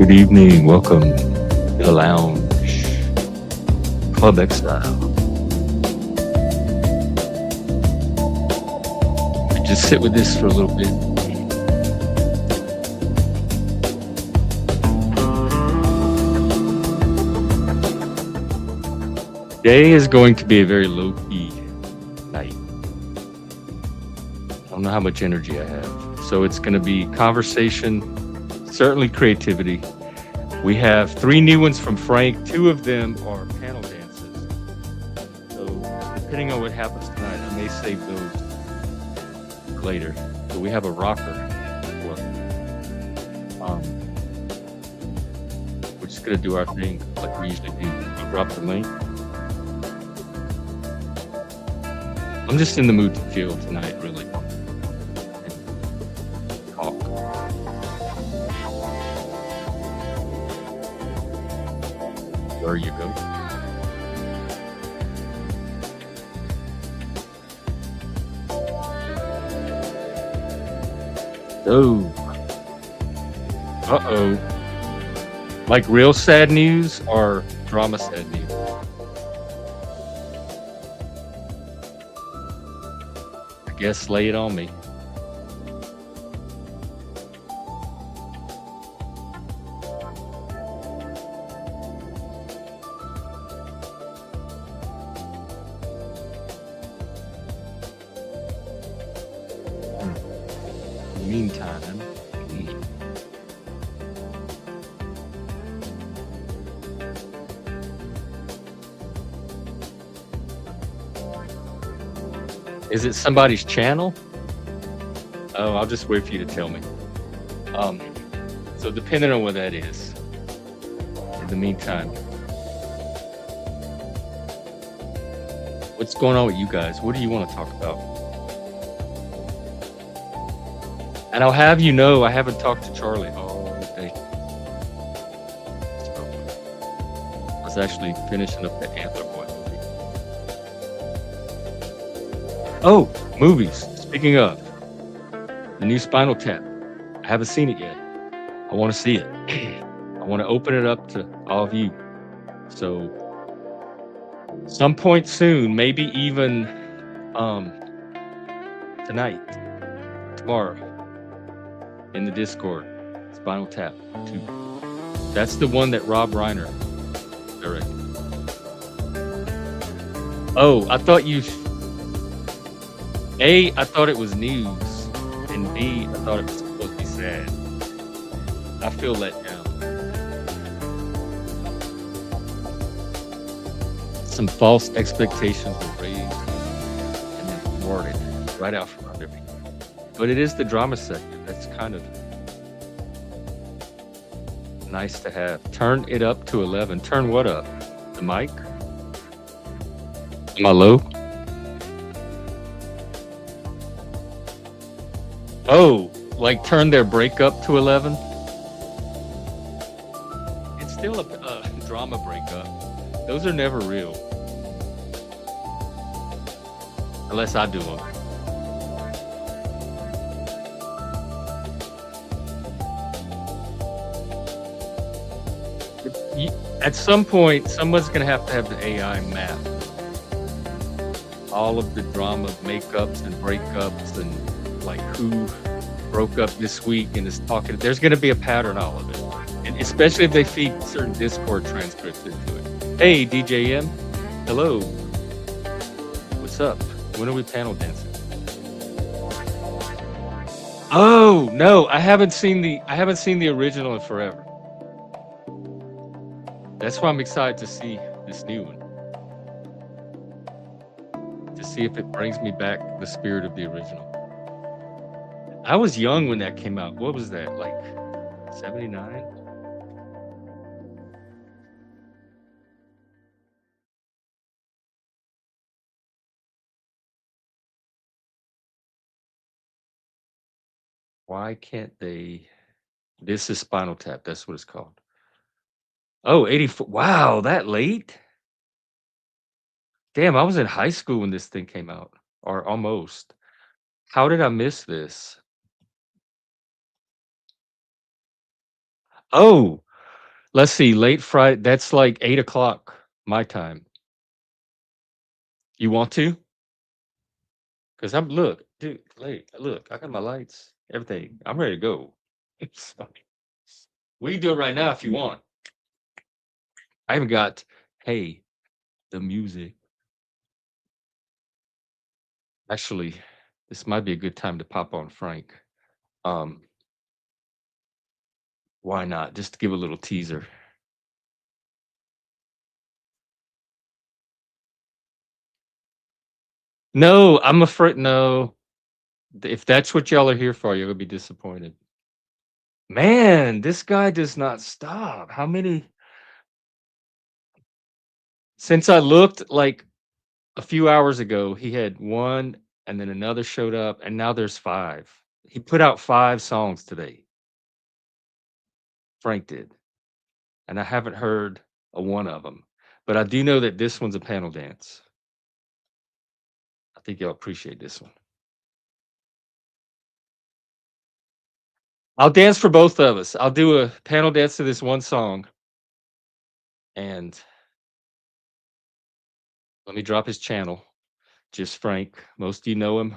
Good evening. Welcome to the lounge, clubexile. Just sit with this for a little bit. Today is going to be a very low-key night. I don't know how much energy I have. So it's going to be conversation, certainly creativity. We have 3 new ones from Frank. 2 of them are panel dances. So depending on what happens tonight, I may save those later. But we have a rocker. Well, we're just going to do our thing like we usually do. I'll drop the link. I'm just in the mood to feel tonight, really. And talk. There you go. Oh. Uh-oh. Like real sad news or drama sad news? I guess lay it on me. In the meantime, is it somebody's channel? Oh, I'll just wait for you to tell me. So depending on what that is, in the meantime, what's going on with you guys? What do you want to talk about? And I'll have you know, I haven't talked to Charlie all day. So I was actually finishing up the Antler Boy movie. Oh, movies. Speaking of, the new Spinal Tap. I haven't seen it yet. I want to see it. I want to open it up to all of you. So, some point soon, maybe even tonight, tomorrow, in the Discord, Spinal Tap 2. That's the one that Rob Reiner directed. Oh, I thought you... A, I thought it was news, and B, I thought it was supposed to be sad. I feel let down. Some false expectations were raised and then thwarted right out from under me. But it is the drama sector. That's kind of nice to have. Turn it up to 11. Turn what up? The mic? Am I low? Oh, like turn their breakup to 11? It's still a drama breakup. Those are never real. Unless I do them. At some point, someone's going to have the AI map all of the drama, makeups and breakups, and like who broke up this week and is talking. There's going to be a pattern, all of it, and especially if they feed certain Discord transcripts into it. Hey, DJM, hello. What's up? When are we panel dancing? Oh no, I haven't seen the original in forever. That's why I'm excited to see this new one. To see if it brings me back the spirit of the original. I was young when that came out. What was that, like 79? Why can't they? This is Spinal Tap. That's what it's called. Oh, 84. Wow, that late? Damn, I was in high school when this thing came out, or almost. How did I miss this? Oh, Let's see, late Friday. That's like 8 o'clock my time. You want to? Because I'm look, dude, late. Look, I got my lights, everything. I'm ready to go. So, we can do it right now if you want. I even got, hey, the music. Actually, this might be a good time to pop on Frank. Um, why not? Just to give a little teaser. No, I'm afraid. No, if that's what y'all are here for, you're gonna be disappointed. Man, this guy does not stop. How many? Since I looked like a few hours ago, he had one, and then another showed up, and now there's five. He put out 5 songs today. Frank did, and I haven't heard a one of them, but I do know that this one's a panel dance. I think you'll appreciate this one. I'll dance for both of us. I'll do a panel dance to this one song, and let me drop his channel. Just Frank. Most of you know him,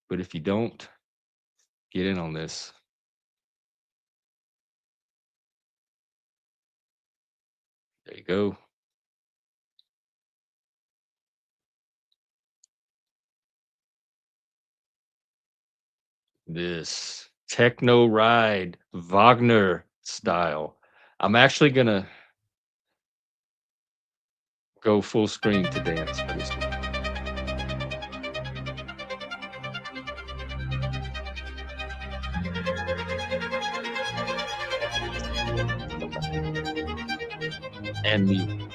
but if you don't, get in on this. There you go. This techno ride, Wagner style. I'm actually gonna go full screen to dance for this one. And me.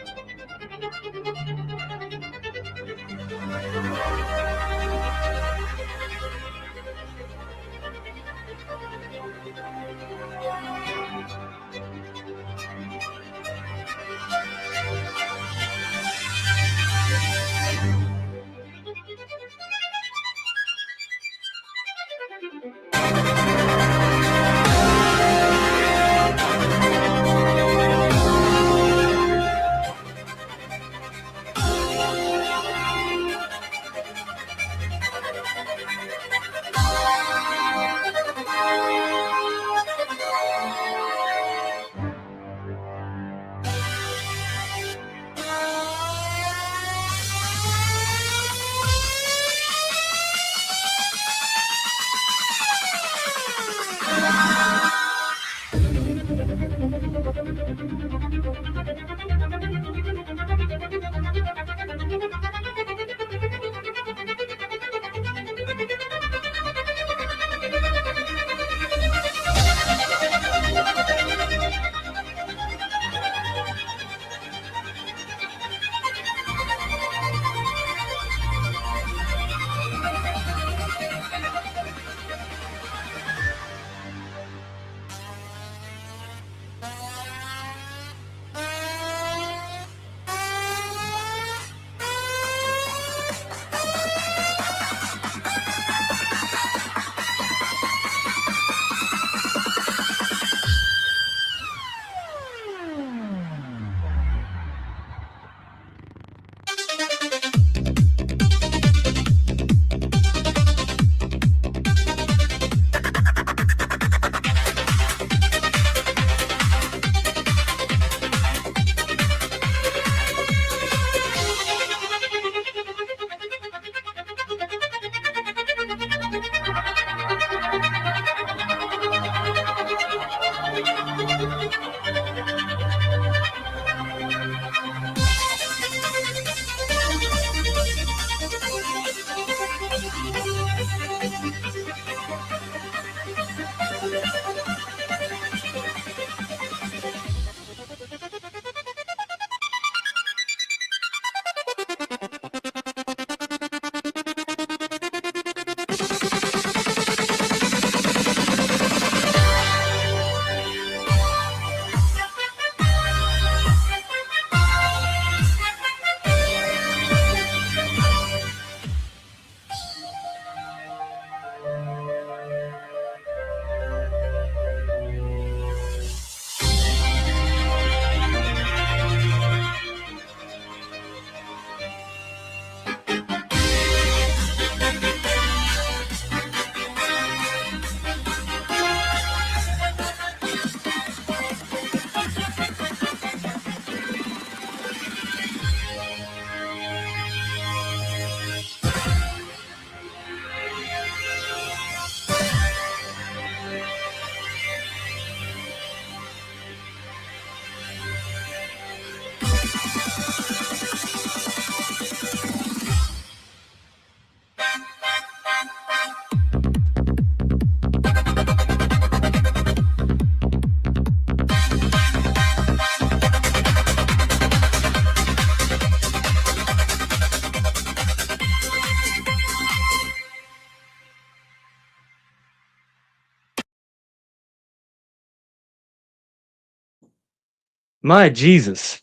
My Jesus.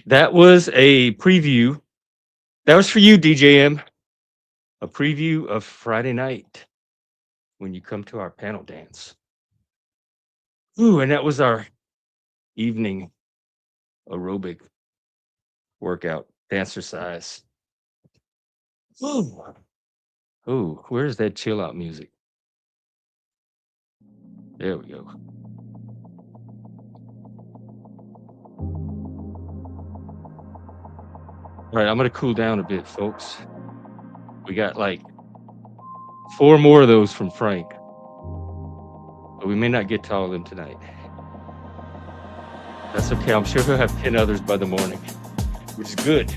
That was a preview. That was for you, DJM. A preview of Friday night when you come to our panel dance. Ooh, and that was our evening aerobic workout, dancercise. Ooh. Ooh, where's that chill out music? There we go. All right, I'm gonna cool down a bit, folks. We got like 4 more of those from Frank, but we may not get to all of them tonight. That's okay. I'm sure he'll have 10 others by the morning, which is good.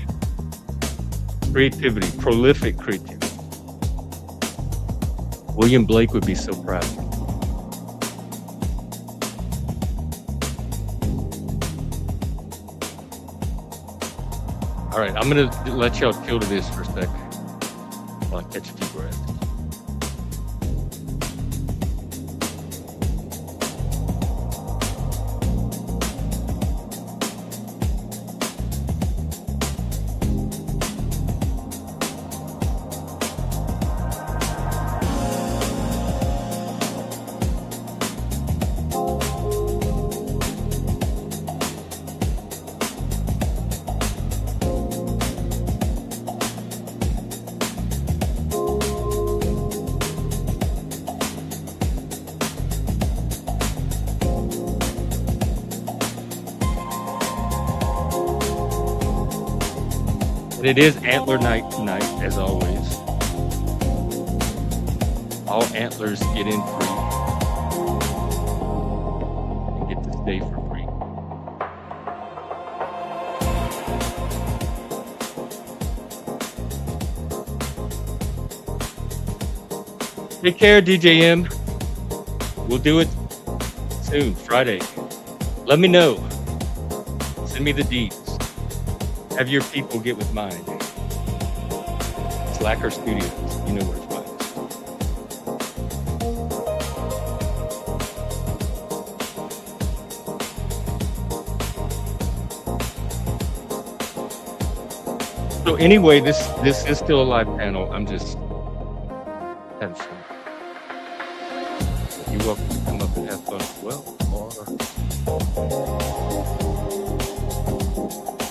Creativity, prolific creativity. William Blake would be so proud of you. All right, I'm gonna let y'all chill to this for a sec while I catch a few breaths. And it is antler night tonight, as always. All antlers get in free and get to stay for free. Take care, DJM. We'll do it soon, Friday. Let me know. Send me the deeds. Have your people get with mine. Slacker Studios. You know where to find us. So anyway, this is still a live panel. I'm just having fun. You're welcome to come up and have fun as well,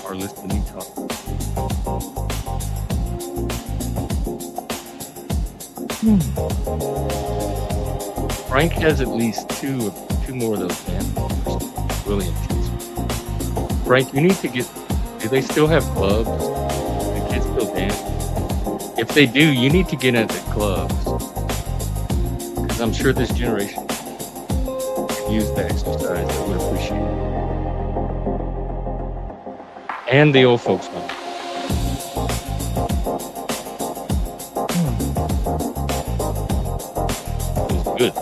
or listen to me talk. Frank has at least two more of those band members. Really intense. Frank, you need to get. Do they still have clubs? Do the kids still dance? If they do, you need to get into clubs, because I'm sure this generation could use the exercise. I would appreciate it. And the old folks home. It was good.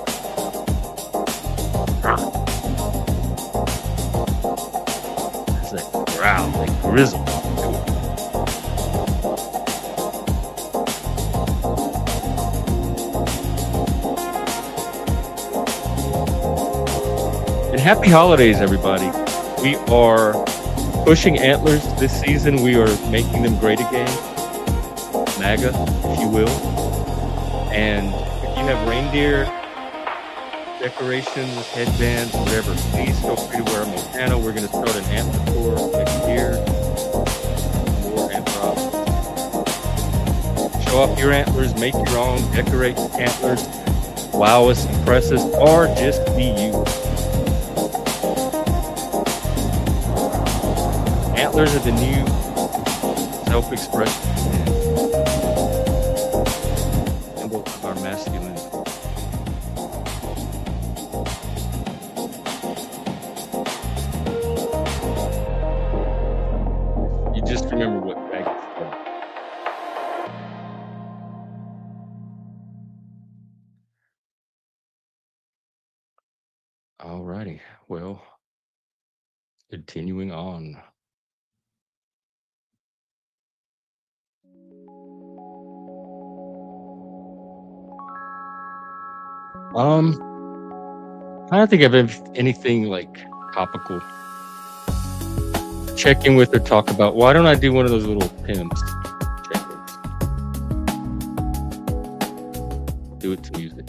It's that growl, that grizzle. And happy holidays, everybody. We are pushing antlers this season. We are making them great again. MAGA, if you will. And if you have reindeer decorations, headbands, whatever, please feel free to wear them on panel. We're going to start an antler tour next year. More antler options. Show off your antlers, make your own, decorate your antlers, wow us, impress us, or just be you. Antlers are the new self-expression symbol of our masculinity. You just remember what dragons are. Alrighty, well, continuing on. I don't think I have anything like topical check in with or talk about. Why don't I do one of those little pimps? Check-ins. Do it to music.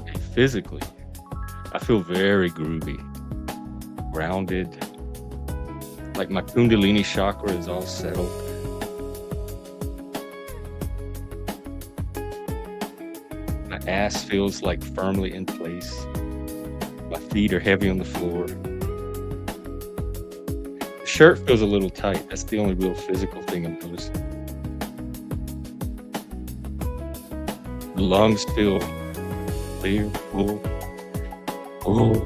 Okay, physically, I feel very groovy, grounded. Like my Kundalini chakra is all settled. My ass feels like firmly in place. My feet are heavy on the floor. The shirt feels a little tight. That's the only real physical thing I'm noticing. The lungs feel clear, full. Oh.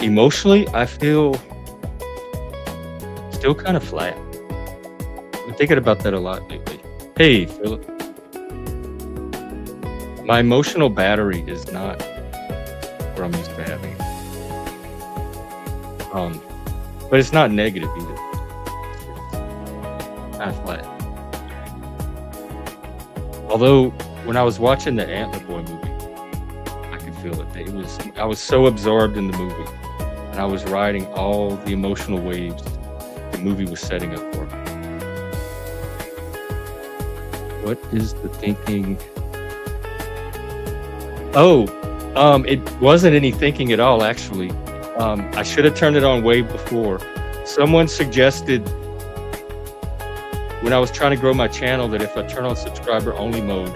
Emotionally, I feel still kind of flat. I'm thinking about that a lot lately. Hey, Philip. My emotional battery is not where I'm used to having. But it's not negative either. It's kind of flat. Although when I was watching the Antler Boy movie, I could feel it. I was so absorbed in the movie, and I was riding all the emotional waves the movie was setting up for me. What is the thinking? It wasn't any thinking at all, actually. I should have turned it on way before. Someone suggested when I was trying to grow my channel that if I turn on subscriber only mode,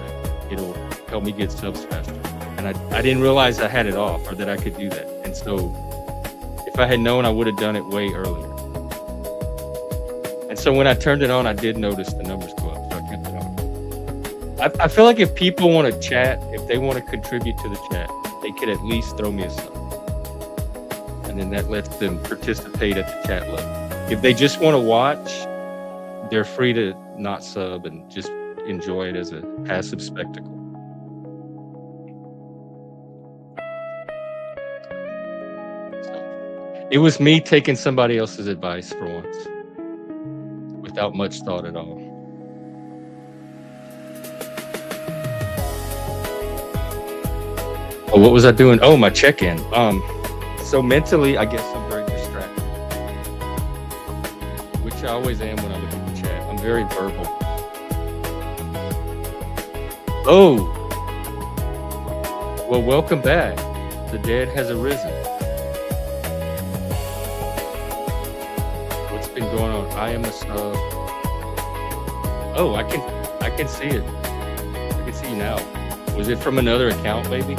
it'll help me get subs faster. And I didn't realize I had it off or that I could do that. And so if I had known, I would have done it way earlier. And so when I turned it on, I did notice the numbers go up. So I kept it on. I feel like if people want to chat, if they want to contribute to the chat, they could at least throw me a sub. And then that lets them participate at the chat level. If they just want to watch, they're free to not sub and just enjoy it as a passive spectacle. So, it was me taking somebody else's advice for once, without much thought at all. Oh, what was I doing? Oh, my check-in. So mentally, I guess I'm very distracted, which I always am when I look at the chat. I'm very verbal. Oh, well, welcome back. The dead has arisen. What's been going on? I am a sub. Oh, I can see it. I can see you now. Was it from another account, maybe?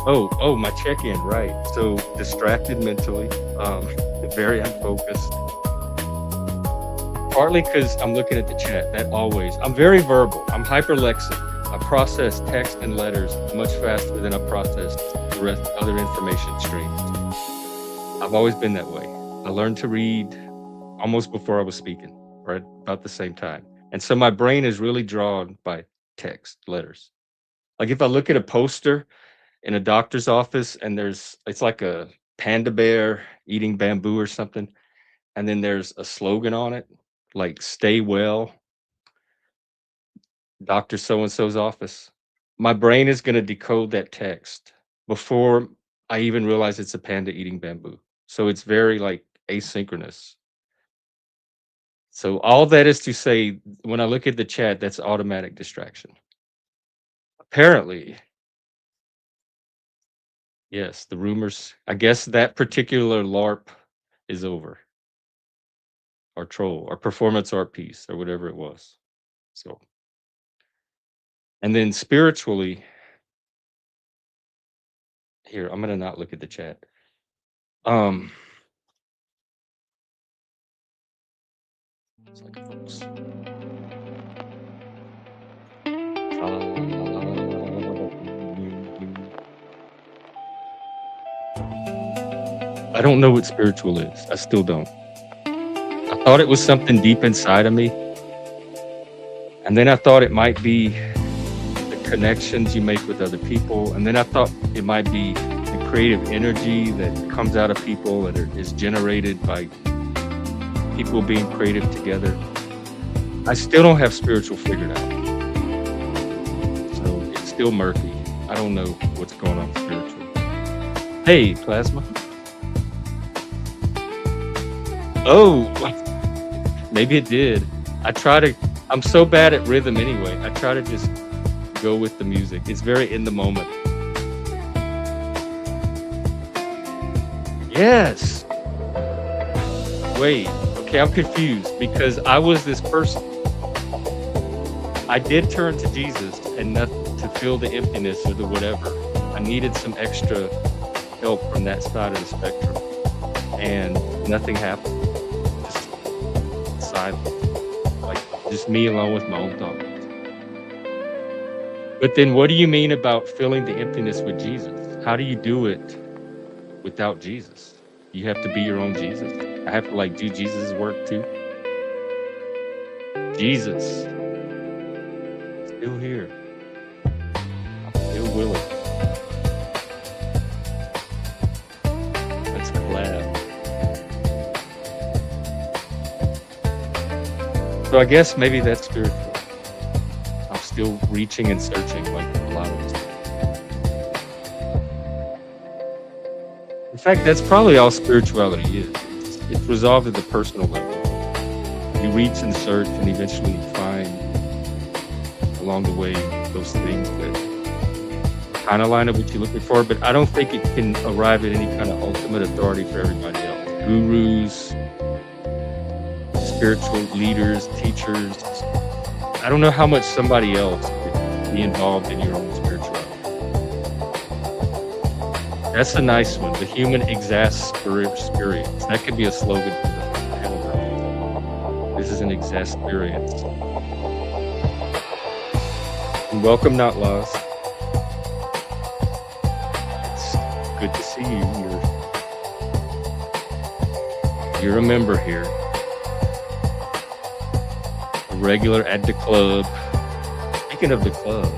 Oh, my check-in, right. So distracted mentally, very unfocused. Partly because I'm looking at the chat, I'm very verbal, I'm hyperlexic. I process text and letters much faster than I process the rest other information streams. I've always been that way. I learned to read almost before I was speaking, right about the same time. And so my brain is really drawn by text, letters. Like if I look at a poster in a doctor's office and it's like a panda bear eating bamboo or something, and then there's a slogan on it, like "Stay well, Dr. So-and-so's office." My brain is going to decode that text before I even realize it's a panda eating bamboo. So it's very like asynchronous. So all that is to say, when I look at the chat, that's automatic distraction. Apparently, yes, the rumors, I guess that particular LARP is over. Or troll, or performance art piece, or whatever it was. So, and then spiritually, here, I'm gonna not look at the chat. It's like folks. I don't know what spiritual is. I still don't. I thought it was something deep inside of me. And then I thought it might be the connections you make with other people. And then I thought It might be the creative energy that comes out of people and is generated by people being creative together. I still don't have spiritual figured out. So it's still murky. I don't know what's going on spiritually. Hey, Plasma. Oh, maybe it did. I try to, I'm so bad at rhythm anyway. I try to just go with the music. It's very in the moment. Yes. Wait. Okay, I'm confused because I was this person. I did turn to Jesus and not to fill the emptiness or the whatever. I needed some extra help from that side of the spectrum. And nothing happened. Just silence. Like just me alone with my own thoughts. But then what do you mean about filling the emptiness with Jesus? How do you do it without Jesus? You have to be your own Jesus. I have to like do Jesus' work too. Jesus, still here. I'm still willing. Let's collab. So I guess maybe that's spiritual. I'm still reaching and searching like a lot of us. In fact, that's probably all spirituality is. It's resolved at the personal level. You reach and search and eventually find along the way those things that kind of line up what you're looking for, but I don't think it can arrive at any kind of ultimate authority for everybody else. Gurus, spiritual leaders, teachers. I don't know how much somebody else could be involved in your own spirituality. That's a nice one. The human experience. That could be a slogan for the panel. This is an experience. And welcome, Not Lost. It's good to see you. You're a member here. A regular at the club. Speaking of the club,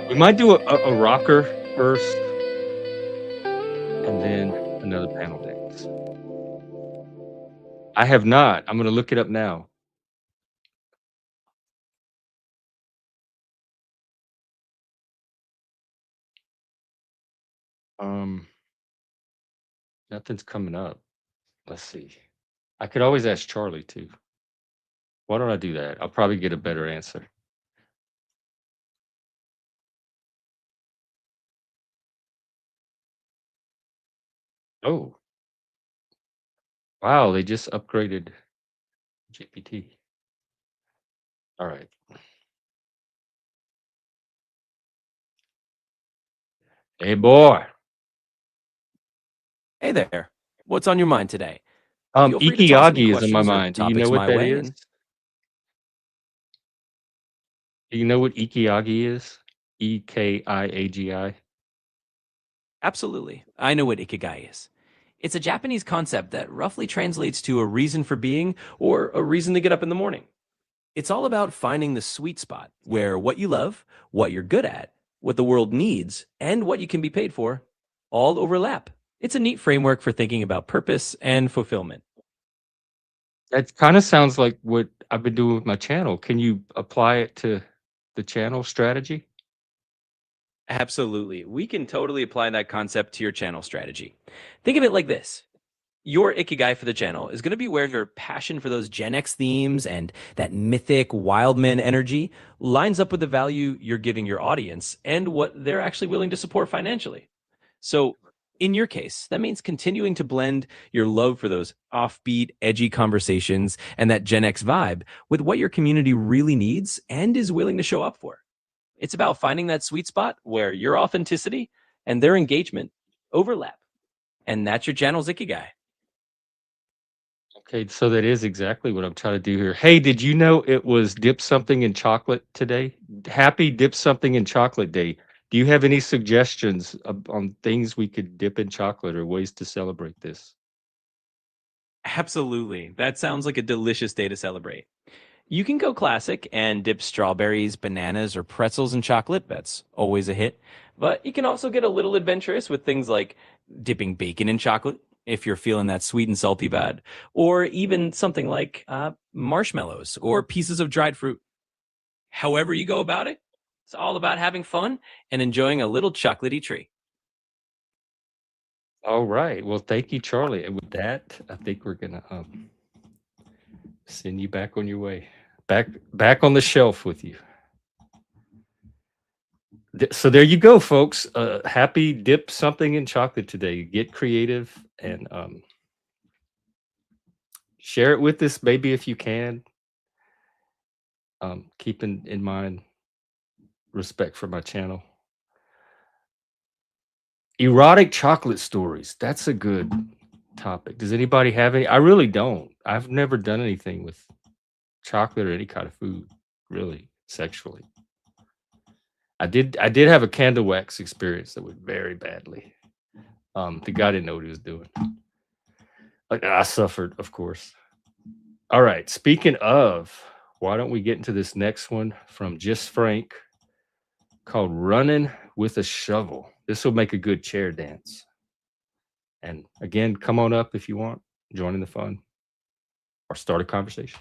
we might do a rocker first, and then another panel dance. I have not. I'm going to look it up now. Nothing's coming up. Let's see. I could always ask Charlie too. Why don't I do that? I'll probably get a better answer. Oh, wow. They just upgraded GPT. All right. Hey, boy. Hey there. What's on your mind today? Feel free to toss any Ikiyagi is on my questions or mind. Do you know topics what my that way, is? Do you know what Ikiyagi is? Ekiagi. Absolutely. I know what ikigai is. It's a Japanese concept that roughly translates to a reason for being or a reason to get up in the morning. It's all about finding the sweet spot where what you love, what you're good at, what the world needs, and what you can be paid for all overlap. It's a neat framework for thinking about purpose and fulfillment. That kind of sounds like what I've been doing with my channel. Can you apply it to the channel strategy? Absolutely. We can totally apply that concept to your channel strategy. Think of it like this. Your ikigai for the channel is going to be where your passion for those Gen X themes and that mythic wildman energy lines up with the value you're giving your audience and what they're actually willing to support financially. So, in your case, that means continuing to blend your love for those offbeat, edgy conversations and that Gen X vibe with what your community really needs and is willing to show up for. It's about finding that sweet spot where your authenticity and their engagement overlap. And that's your channel's ikigai. Okay, so that is exactly what I'm trying to do here. Hey, did you know it was Dip Something in Chocolate today? Happy Dip Something in Chocolate Day. Do you have any suggestions on things we could dip in chocolate or ways to celebrate this? Absolutely. That sounds like a delicious day to celebrate. You can go classic and dip strawberries, bananas, or pretzels in chocolate. That's always a hit. But you can also get a little adventurous with things like dipping bacon in chocolate if you're feeling that sweet and salty bad, or even something like marshmallows or pieces of dried fruit. However you go about it, it's all about having fun and enjoying a little chocolatey treat. All right. Well, thank you, Charlie. And with that, I think we're gonna send you back on your way, back on the shelf with you. So there you go, folks. Happy dip something in chocolate today. Get creative and share it with us, maybe if you can. Keeping in mind respect for my channel. Erotic chocolate stories. That's a good topic. Does anybody have any? I really don't. I've never done anything with chocolate or any kind of food, really, sexually. I did have a candle wax experience that went very badly. The guy didn't know what he was doing. Like, I suffered, of course. All right. Speaking of, why don't we get into this next one from Just Frank called Running with a Shovel. This will make a good chair dance. And again, come on up if you want, join in the fun or start a conversation.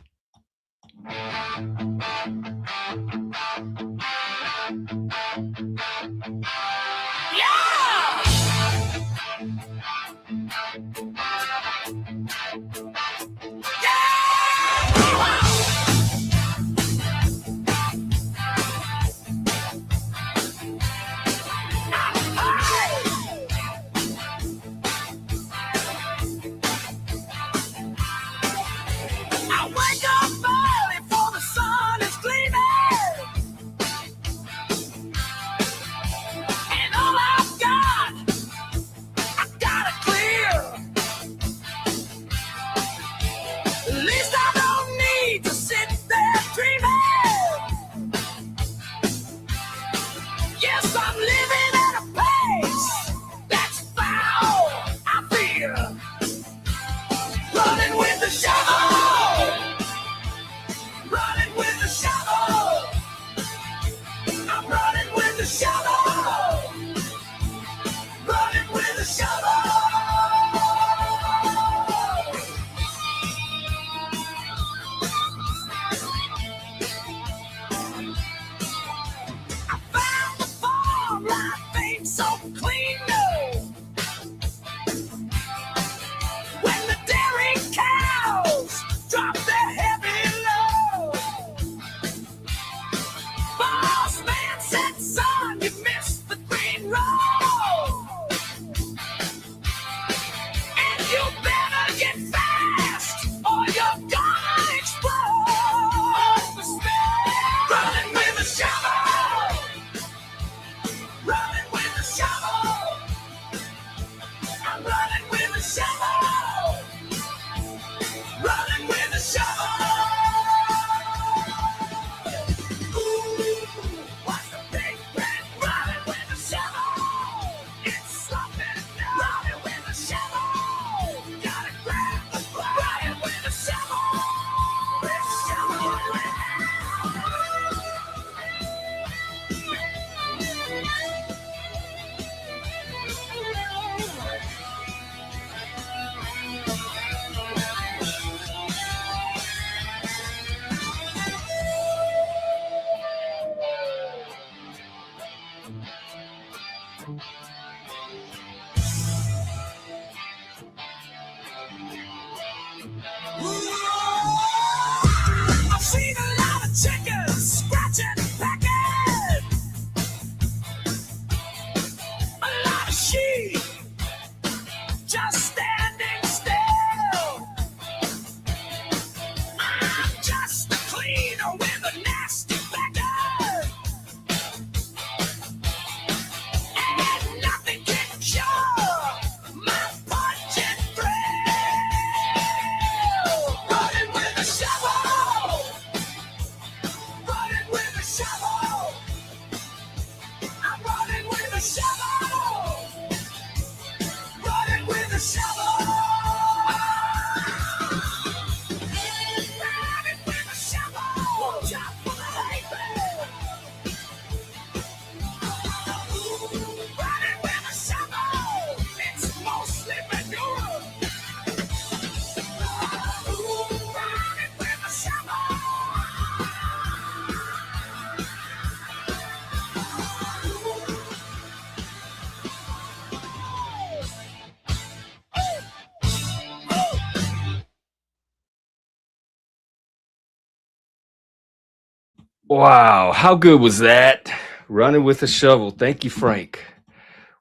Wow, how good was that? Running with a shovel. Thank you, Frank.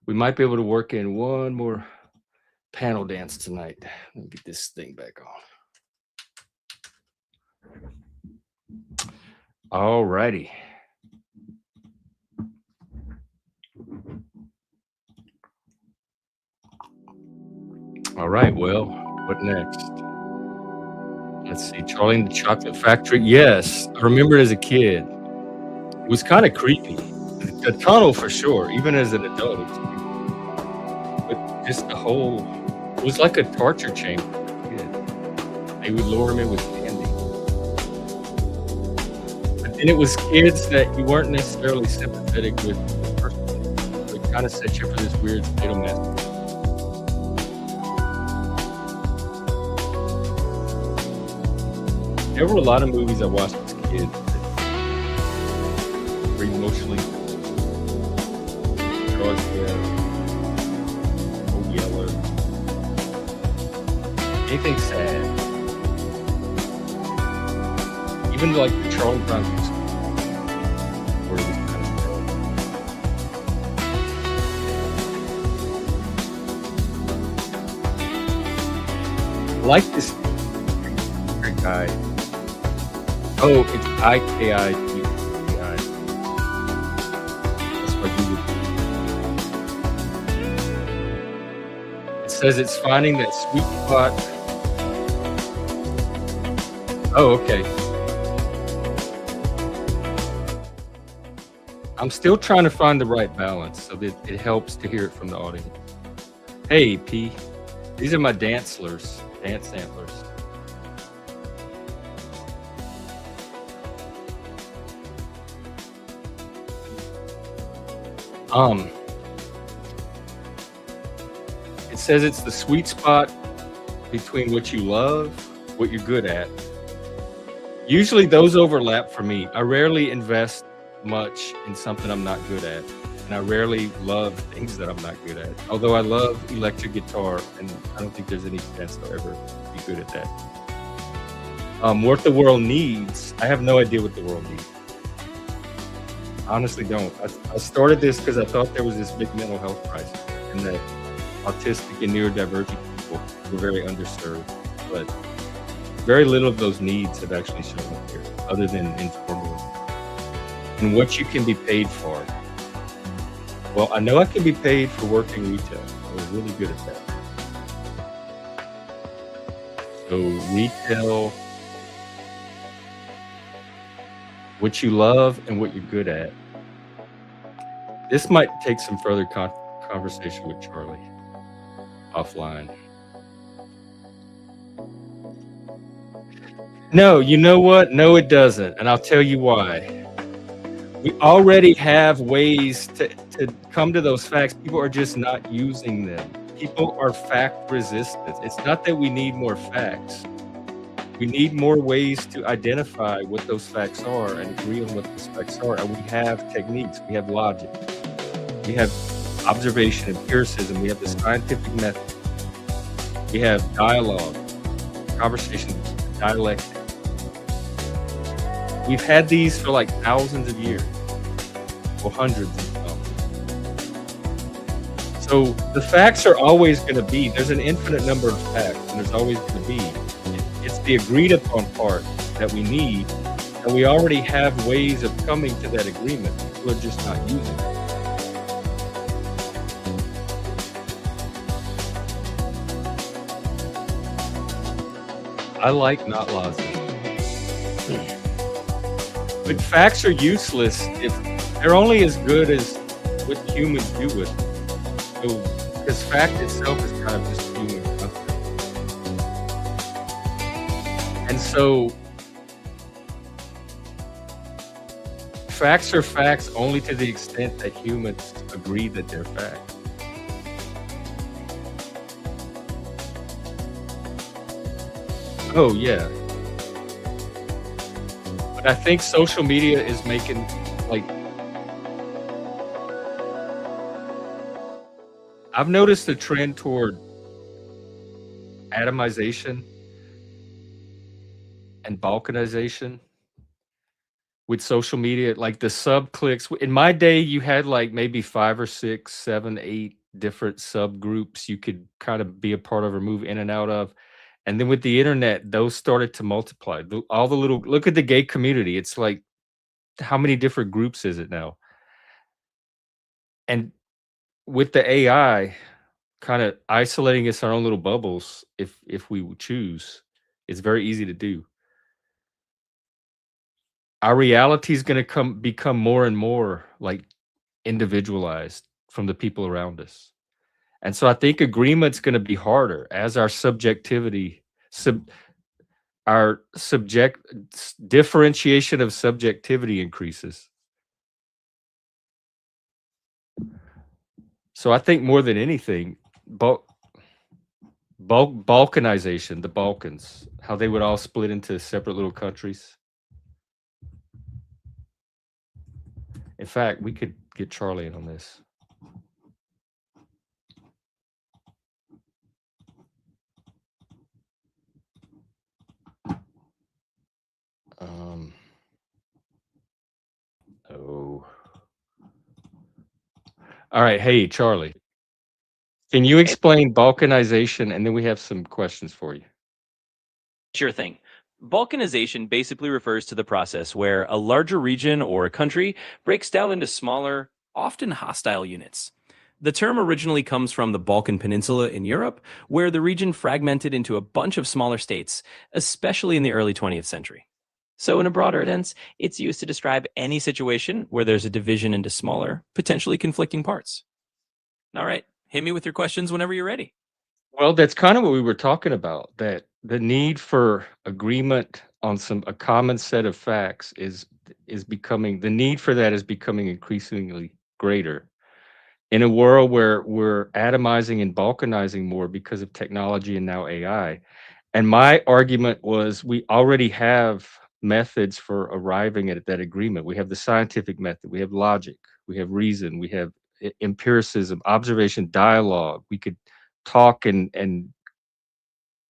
We might be able to work in one more panel dance tonight. Let me get this thing back on. All righty. All right, well, what next? Let's see, Charlie and the Chocolate Factory. Yes, I remember it as a kid. It was kind of creepy. The tunnel for sure, even as an adult, it was creepy. But just the whole, it was like a torture chamber. Yeah. They would lure him in with candy. But then it was kids that you weren't necessarily sympathetic with personally. So it kind of set you for this weird fatal mess. There were a lot of movies I watched as a kid that were emotionally Jaws, Oh Yeller, anything sad. Even like the Charlie Brown musical, where it was kind of sad. I like this great guy. Oh, it's IKIGI. That's what he would. It says it's finding that sweet spot. Oh, okay. I'm still trying to find the right balance so that it helps to hear it from the audience. Hey, P. These are my dance samplers. It says it's the sweet spot between what you love, what you're good at. Usually those overlap for me. I rarely invest much in something I'm not good at, and I rarely love things that I'm not good at. Although I love electric guitar, and I don't think there's any chance I'll ever be good at that. What the world needs, I have no idea what the world needs. Honestly don't. I started this because I thought there was this big mental health crisis and that autistic and neurodivergent people were very underserved. But very little of those needs have actually shown up here, other than informal. And what you can be paid for. Well, I know I can be paid for working retail. I was really good at that. So retail, what you love and what you're good at. This might take some further conversation with Charlie offline. No, you know what? No, it doesn't. And I'll tell you why. We already have ways to come to those facts. People are just not using them. People are fact resistant. It's not that we need more facts. We need more ways to identify what those facts are and agree on what those facts are. And we have techniques, we have logic, we have observation, empiricism, we have the scientific method, we have dialogue, conversation, dialectic. We've had these for like thousands of years, or hundreds of them. So the facts are always going to be, there's an infinite number of facts, and there's always going to be. It's the agreed upon part that we need, and we already have ways of coming to that agreement. People are just not using it. I like not logic. But facts are useless if they're only as good as what humans do with them. So, because fact itself is kind of just human concept. And so facts are facts only to the extent that humans agree that they're facts. Oh, yeah. But I think social media is making, like, I've noticed a trend toward atomization and balkanization. with social media, like the sub clicks. In my day, you had like maybe 5 or 6, 7, 8 different subgroups you could kind of be a part of or move in and out of. And then with the internet, those started to multiply. All the little, look at the gay community. It's like, how many different groups is it now? And with the AI kind of isolating us in our own little bubbles, if we would choose, it's very easy to do. Our reality is going to become more and more like individualized from the people around us. And so I think agreement's going to be harder as our subjectivity, our differentiation of subjectivity increases. So I think more than anything, Balkanization, the Balkans, how they would all split into separate little countries. In fact, we could get Charlie in on this. Oh. All right. Hey, Charlie. Can you explain balkanization? And then we have some questions for you. Sure thing. Balkanization basically refers to the process where a larger region or a country breaks down into smaller, often hostile units. The term originally comes from the Balkan Peninsula in Europe, where the region fragmented into a bunch of smaller states, especially in the early 20th century. So, in a broader sense, it's used to describe any situation where there's a division into smaller, potentially conflicting parts. All right, hit me with your questions whenever you're ready. Well, that's kind of what we were talking about, that the need for agreement on a common set of facts is becoming, the need for that is becoming increasingly greater in a world where we're atomizing and balkanizing more because of technology and now AI. And my argument was we already have methods for arriving at that agreement. We have the scientific method, we have logic, we have reason, we have empiricism, observation, dialogue. We could talk and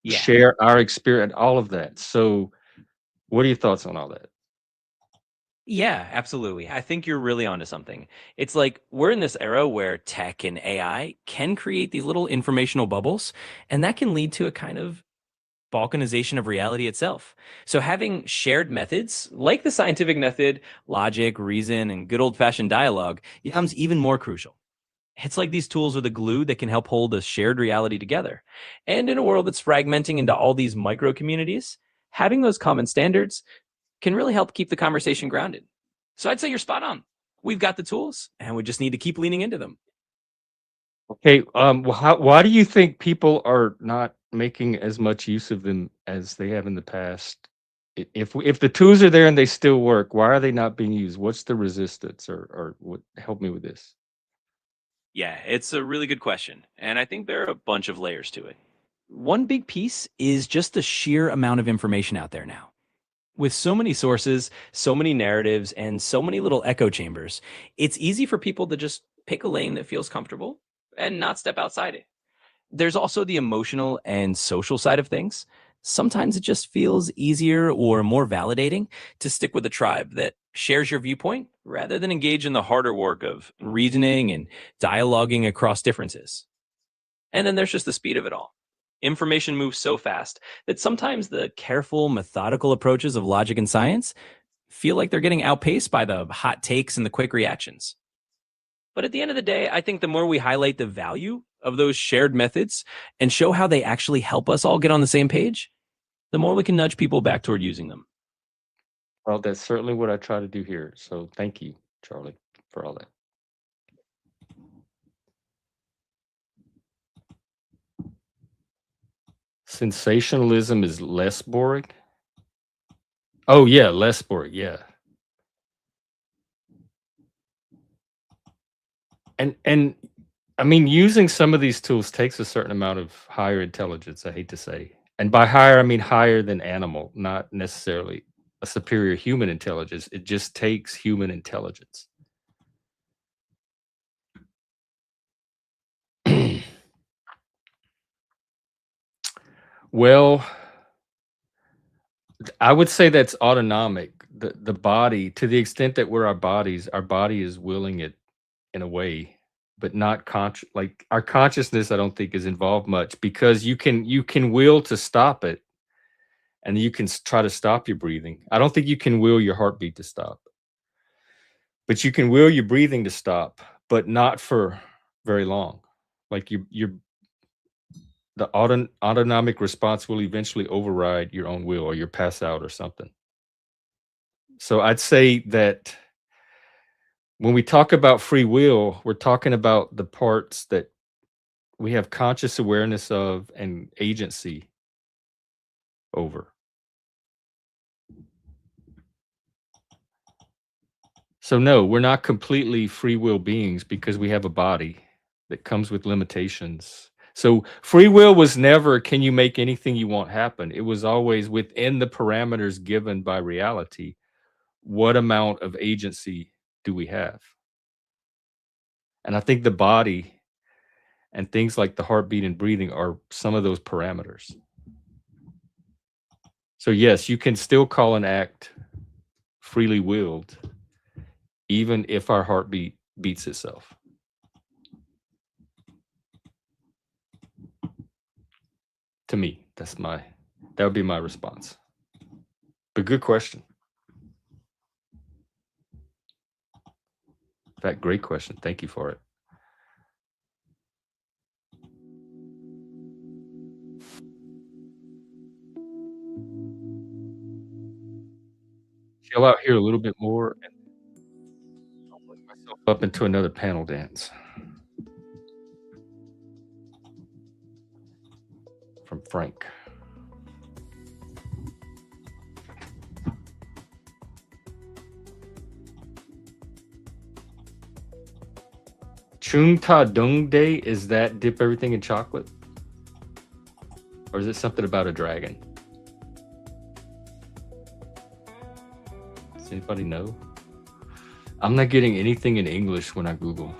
Yeah. share our experience, all of that. So, what are your thoughts on all that? Yeah, absolutely. I think you're really onto something. It's like we're in this era where tech and AI can create these little informational bubbles, and that can lead to a kind of balkanization of reality itself. So, having shared methods like the scientific method, logic, reason, and good old fashioned dialogue becomes even more crucial. It's like these tools are the glue that can help hold a shared reality together. And in a world that's fragmenting into all these micro communities, having those common standards can really help keep the conversation grounded. So I'd say you're spot on. We've got the tools and we just need to keep leaning into them. Okay, why do you think people are not making as much use of them as they have in the past? If the tools are there and they still work, why are they not being used? What's the resistance, or what? Help me with this. Yeah, it's a really good question. And I think there are a bunch of layers to it. One big piece is just the sheer amount of information out there now. With so many sources, so many narratives, and so many little echo chambers, it's easy for people to just pick a lane that feels comfortable and not step outside it. There's also the emotional and social side of things. Sometimes it just feels easier or more validating to stick with a tribe that shares your viewpoint rather than engage in the harder work of reasoning and dialoguing across differences. And then there's just the speed of it all. Information moves so fast that sometimes the careful, methodical approaches of logic and science feel like they're getting outpaced by the hot takes and the quick reactions. But at the end of the day, I think the more we highlight the value of those shared methods and show how they actually help us all get on the same page, the more we can nudge people back toward using them. Well, that's certainly what I try to do here. So thank you, Charlie, for all that. Sensationalism is less boring. Oh yeah, less boring. Yeah. And I mean, using some of these tools takes a certain amount of higher intelligence, I hate to say. And by higher, I mean higher than animal, not necessarily a superior human intelligence. It just takes human intelligence. Well, I would say that's autonomic. The body, to the extent that we're our bodies, our body is willing it in a way, but not conscious. Like our consciousness, I don't think is involved much because you can will to stop it, and you can try to stop your breathing. I don't think you can will your heartbeat to stop, but you can will your breathing to stop, but not for very long. Like the autonomic response will eventually override your own will, or you'll pass out or something. So I'd say that when we talk about free will, we're talking about the parts that we have conscious awareness of and agency over. So no, we're not completely free will beings because we have a body that comes with limitations. So free will was never, can you make anything you want happen? It was always within the parameters given by reality. What amount of agency do we have? And I think the body and things like the heartbeat and breathing are some of those parameters. So yes, you can still call an act freely willed, even if our heartbeat beats itself. To me, that would be my response. But good question. In fact, great question. Thank you for it. Chill out here a little bit more, and I'll bring myself up into another panel dance. From Frank. Chung Ta Dung Day, is that dip everything in chocolate? Or is it something about a dragon? Does anybody know? I'm not getting anything in English when I Google.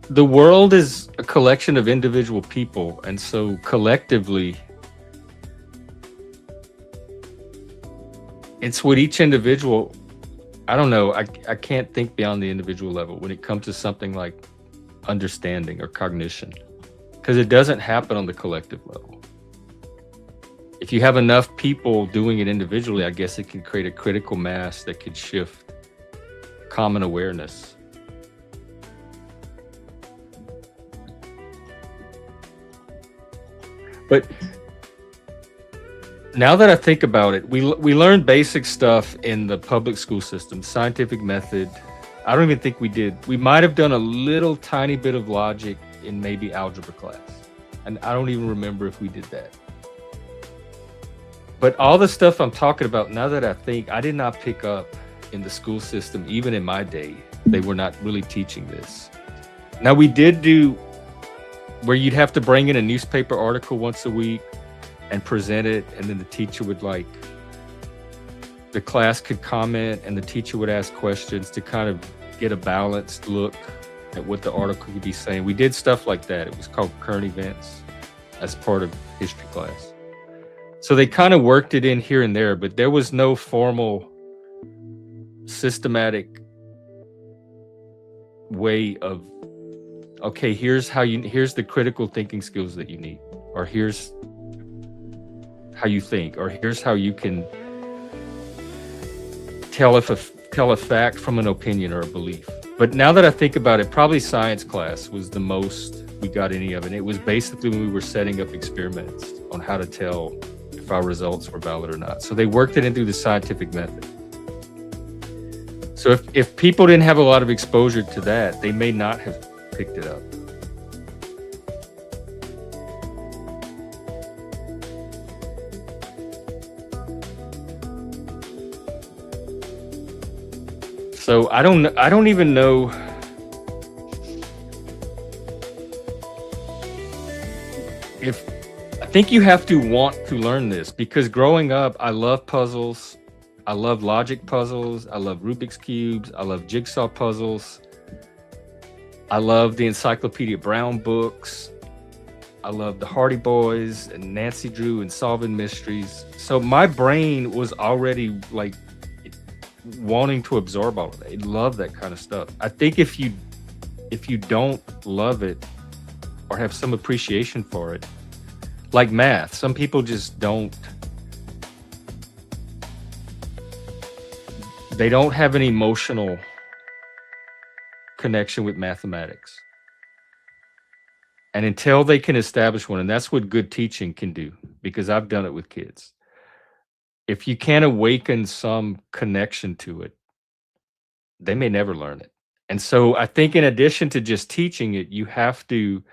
The world is a collection of individual people, and so collectively, it's what each individual, I don't know, I can't think beyond the individual level when it comes to something like understanding or cognition, because it doesn't happen on the collective level. If you have enough people doing it individually, I guess it can create a critical mass that could shift common awareness. But now that I think about it, we learned basic stuff in the public school system, scientific method. I don't even think we did. We might have done a little tiny bit of logic in maybe algebra class. And I don't even remember if we did that. But all the stuff I'm talking about, now that I think, I did not pick up in the school system, even in my day. They were not really teaching this. Now we did do where you'd have to bring in a newspaper article once a week and present it, and then the teacher would the class could comment and the teacher would ask questions to kind of get a balanced look at what the article could be saying. We did stuff like that. It was called current events as part of history class. So they kind of worked it in here and there, but there was no formal systematic way of, okay, here's the critical thinking skills that you need, or here's how you think, or here's how you can tell a fact from an opinion or a belief. But now that I think about it, probably science class was the most we got any of it. It was basically when we were setting up experiments on how to tell if our results were valid or not. So they worked it in through the scientific method. So if people didn't have a lot of exposure to that, they may not have picked it up. So I don't even know if, I think you have to want to learn this, because growing up, I love puzzles. I love logic puzzles. I love Rubik's Cubes. I love jigsaw puzzles. I love the Encyclopedia Brown books. I love the Hardy Boys and Nancy Drew and solving mysteries. So my brain was already like wanting to absorb all of that. I love that kind of stuff. I think if you don't love it or have some appreciation for it, like math, some people just don't. They don't have an emotional connection with mathematics. And until they can establish one, and that's what good teaching can do, because I've done it with kids. If you can't awaken some connection to it, they may never learn it. And so I think in addition to just teaching it, you have to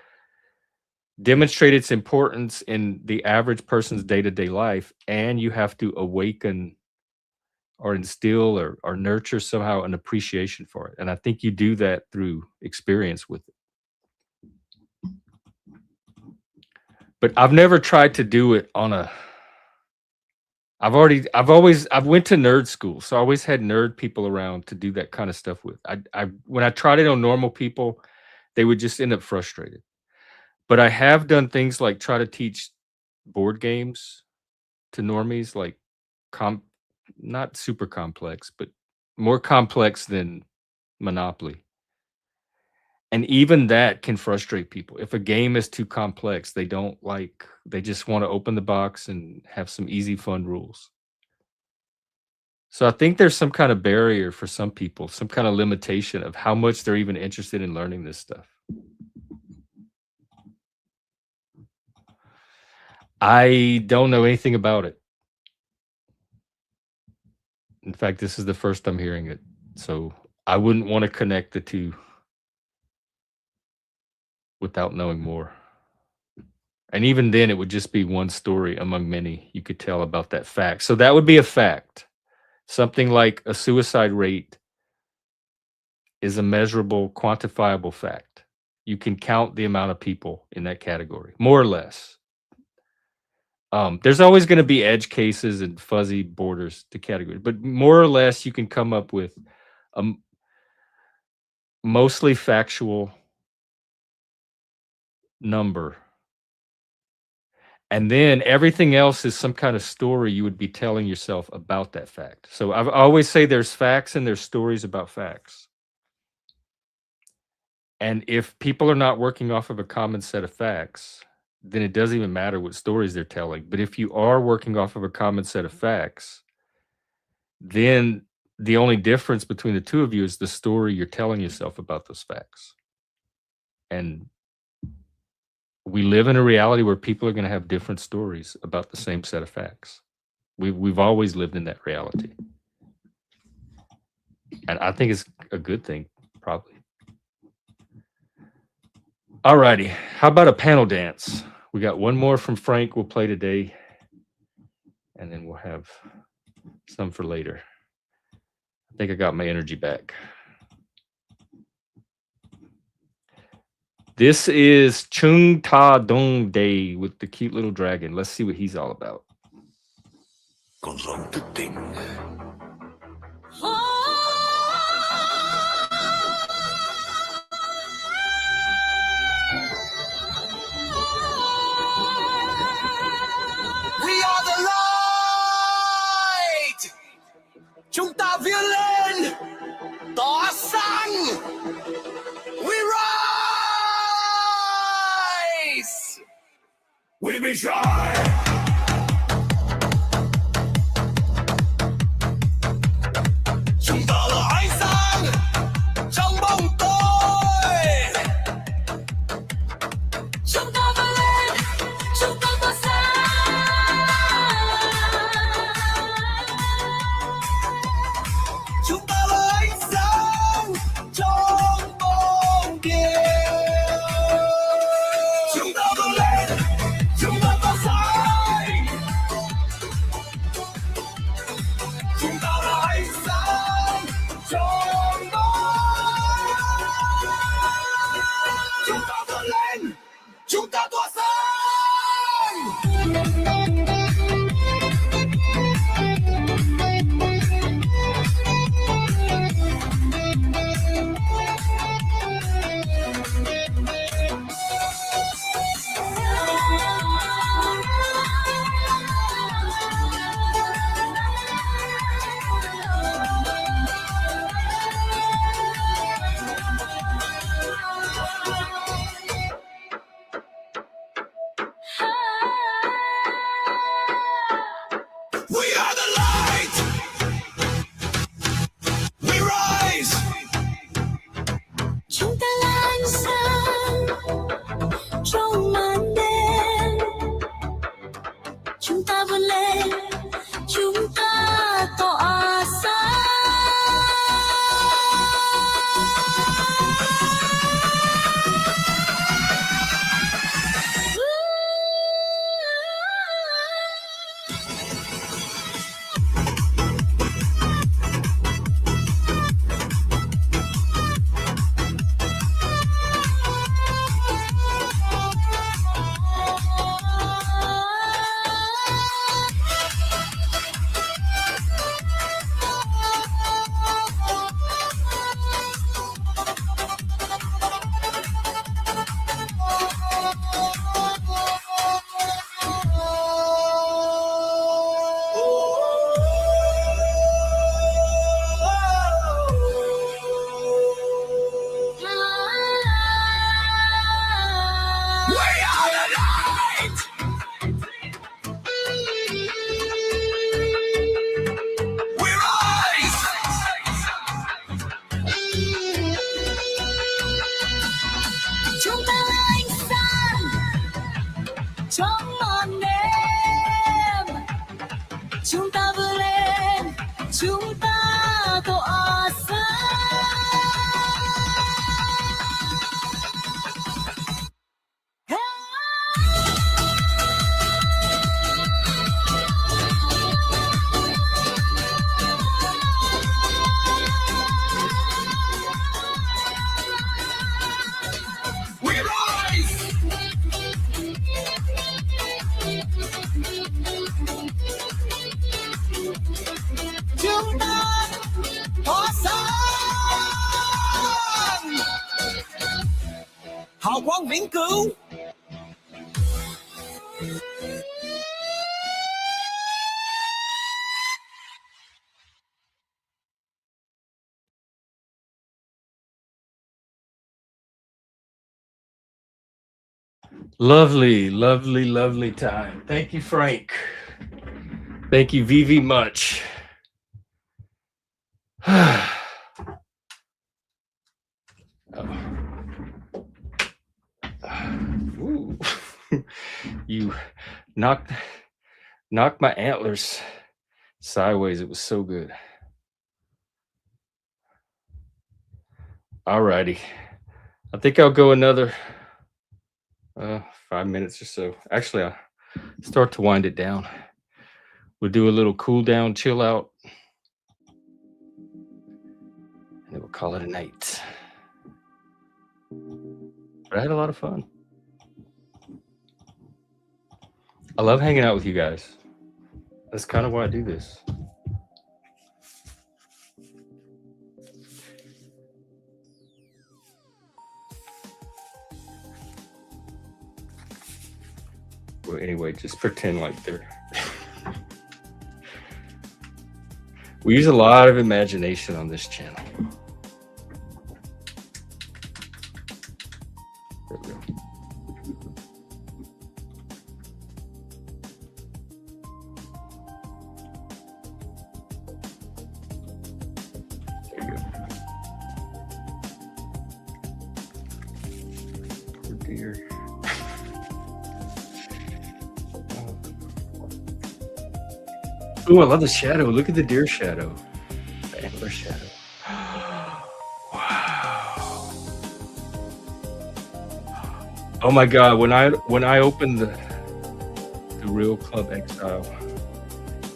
demonstrate its importance in the average person's day-to-day life, and you have to awaken or instill or nurture somehow an appreciation for it. And I think you do that through experience with it. But I've never tried to do it on a, I've went to nerd school, so I always had nerd people around to do that kind of stuff with. When I tried it on normal people, they would just end up frustrated. But I have done things like try to teach board games to normies, like not super complex, but more complex than Monopoly. And even that can frustrate people. If a game is too complex, they just want to open the box and have some easy, fun rules. So I think there's some kind of barrier for some people, some kind of limitation of how much they're even interested in learning this stuff. I don't know anything about it. In fact, this is the first I'm hearing it. So I wouldn't want to connect the two without knowing more. And even then, it would just be one story among many you could tell about that fact. So that would be a fact. Something like a suicide rate is a measurable, quantifiable fact. You can count the amount of people in that category, more or less. There's always going to be edge cases and fuzzy borders to categories, but more or less you can come up with a mostly factual number. And then everything else is some kind of story you would be telling yourself about that fact. So I always say there's facts and there's stories about facts. And if people are not working off of a common set of facts, then it doesn't even matter what stories they're telling. But if you are working off of a common set of facts, then the only difference between the two of you is the story you're telling yourself about those facts. And we live in a reality where people are going to have different stories about the same set of facts. We've always lived in that reality. And I think it's a good thing, probably. All righty. How about a panel dance? We got one more from Frank we'll play today, and then we'll have some for later. I think I got my energy back. This is Chung Ta Dong Day with the cute little dragon. Let's see what he's all about. Chúng ta vươn lên, tỏa sáng. We rise. We be shy. Chúng ta là ánh sáng trong bóng tối. Chúng ta vươn lên, chúng ta tỏa sáng. Chúng ta là ánh sáng trong bóng đêm. Chúng ta vươn lên, chúng ta tỏa sáng. Chúng ta là ánh sáng trong bóng. Chúng ta vươn lên, chúng ta tỏa sáng. lên, chúng ta tỏa sáng. Chúng ta là ánh sáng trong màn đêm, chúng ta vươn lên, chúng ta tỏa sáng. Chúng ta tỏa sáng, hào quang vĩnh cửu. Lovely, lovely, lovely time. Thank you, Frank. Thank you, Vivi, much. Ooh. You knocked my antlers sideways. It was so good. All righty. I think I'll go another 5 minutes or so. Actually, I'll start to wind it down. We'll do a little cool down, chill out, and then we'll call it a night. But I had a lot of fun. I love hanging out with you guys. That's kind of why I do this. Well, anyway, just pretend like they're... We use a lot of imagination on this channel. There we go. There you go. Oh dear. Ooh, I love the shadow. Look at the deer shadow. The antler shadow. Wow. Oh my God, when I open the real clubexile,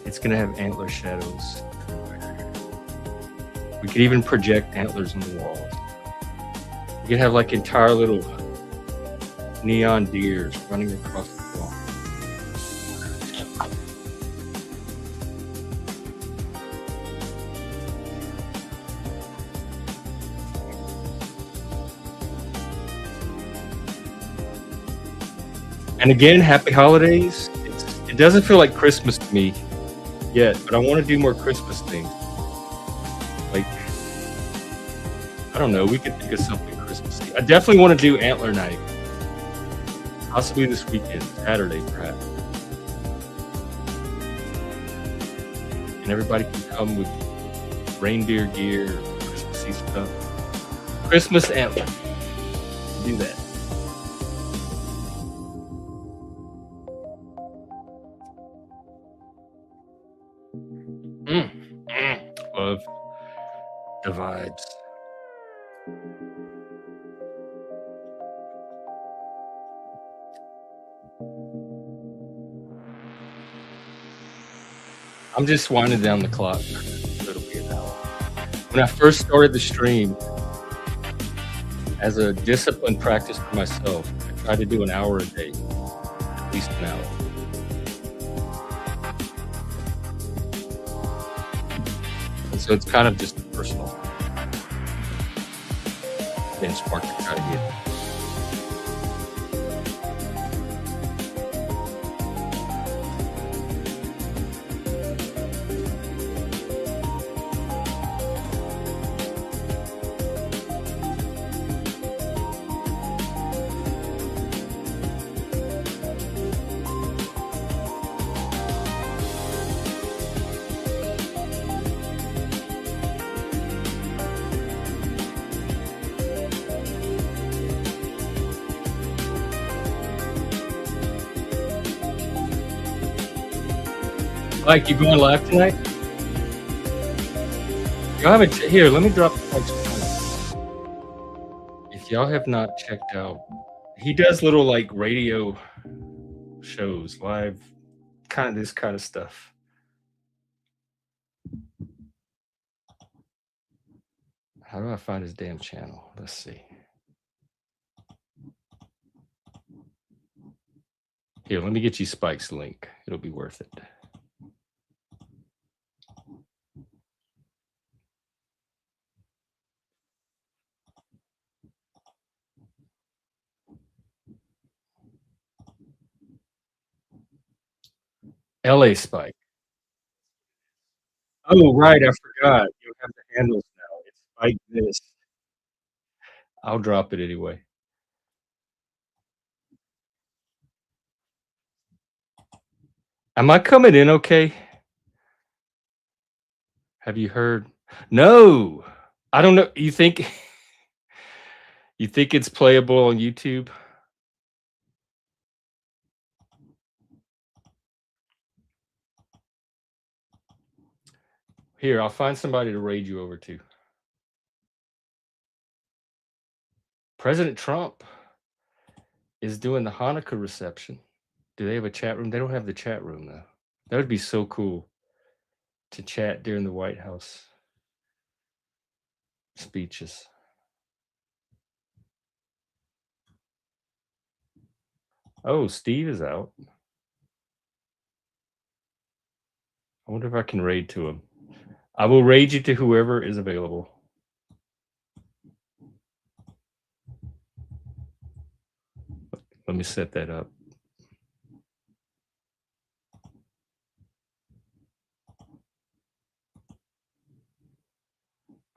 it's gonna have antler shadows. We could even project antlers on the walls. We could have like entire little neon deers running across the wall. And again, happy holidays. It doesn't feel like Christmas to me yet, but I want to do more Christmas things. Like, I don't know, we could think of something Christmassy. I definitely want to do antler night. Possibly this weekend, Saturday perhaps. And everybody can come with reindeer gear, Christmassy stuff. Christmas antler. Do that. Love the vibes. I'm just winding down the clock. It'll be an hour. When I first started the stream, as a disciplined practice for myself, I tried to do an hour a day, at least an hour. And so it's kind of just a personal benchmark to try to get. Mike, you going live tonight? Y'all haven't here. Let me drop the comment. If y'all have not checked out, he does little like radio shows, live, kind of this kind of stuff. How do I find his damn channel? Let's see. Here, let me get you Spike's link. It'll be worth it. LA Spike. Oh, right. I forgot. You have the handles now. It's Spike this. I'll drop it anyway. Am I coming in okay? Have you heard? No. I don't know. You think it's playable on YouTube? Here, I'll find somebody to raid you over to. President Trump is doing the Hanukkah reception. Do they have a chat room? They don't have the chat room, though. That would be so cool to chat during the White House speeches. Oh, Steve is out. I wonder if I can raid to him. I will raid you to whoever is available. Let me set that up.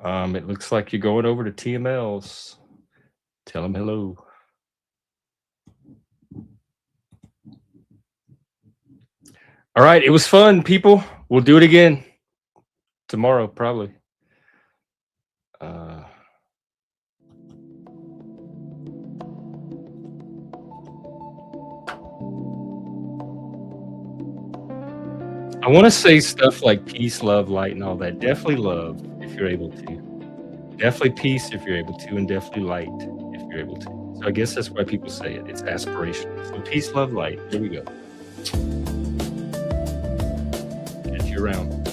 It looks like you're going over to TML's. Tell them hello. All right, it was fun, people. We'll do it again tomorrow, probably. I want to say stuff like peace, love, light, and all that. Definitely love if you're able to. Definitely peace if you're able to, and definitely light if you're able to. So I guess that's why people say it. It's aspirational. So peace, love, light. Here we go. Catch you around.